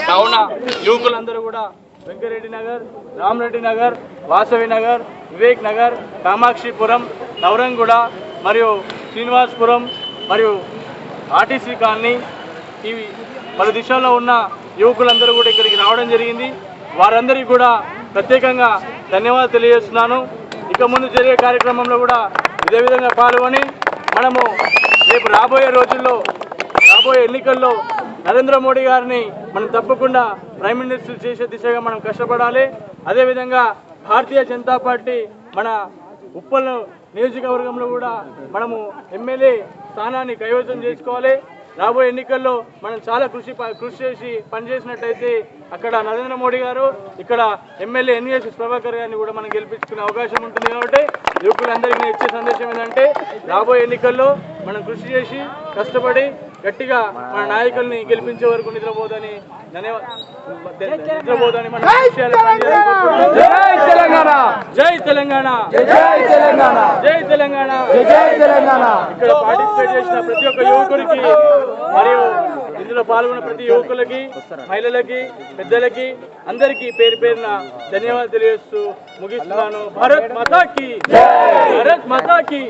కావున యువకులందరూ కూడా వెంకరెడ్డి నగర్, రామరెడ్డి నగర్, వాసవి నగర్, వివేక్ నగర్, కామాక్షిపురం, నవరంగూడ మరియు శ్రీనివాసపురం మరియు ఆర్టీసీ కాలనీ ఇవి పలు దిశల్లో ఉన్న యువకులందరూ కూడా ఇక్కడికి రావడం జరిగింది. వారందరికీ కూడా ప్రత్యేకంగా ధన్యవాదాలు తెలియజేస్తున్నాను. ఇక ముందు జరిగే కార్యక్రమంలో కూడా ఇదే విధంగా పాల్గొని మనము రేపు రాబోయే రోజుల్లో రాబోయే ఎన్నికల్లో నరేంద్ర మోడీ గారిని మనం తప్పకుండా ప్రైమ్ మినిస్టర్ చేసే దిశగా మనం కష్టపడాలి. అదేవిధంగా భారతీయ జనతా పార్టీ మన ఉప్పల్ నియోజకవర్గంలో కూడా మనము ఎమ్మెల్యే స్థానాన్ని కైవసం చేసుకోవాలి. రాబోయే ఎన్నికల్లో మనం చాలా కృషి చేసి పనిచేసినట్టయితే అక్కడ నరేంద్ర మోడీ గారు, ఇక్కడ ఎమ్మెల్యే ఎన్వీఎస్ ప్రభాకర్ గారిని కూడా మనం గెలిపించుకునే అవకాశం ఉంటుంది. కాబట్టి యువకులందరికీ నేను ఇచ్చే సందేశం ఏంటంటే రాబోయే ఎన్నికల్లో మనం కృషి చేసి కష్టపడి గట్టిగా మన నాయకుల్ని గెలిపించే వరకు నిద్రపోదని మన జై తెలంగాణ, జై తెలంగాణ, జై తెలంగాణ, జై తెలంగాణ. ఇక్కడ పార్టిసిపేట్ చేసిన ప్రతి ఒక్క యువకుడికి మరియు ఇందులో పాల్గొన్న ప్రతి యువకులకి, మహిళలకి, పెద్దలకి అందరికీ పేరు పేరున ధన్యవాదాలు తెలియజేస్తూ ముగిస్తున్నాను. భారత్ మాతాకి, భారత్ మాతాకి.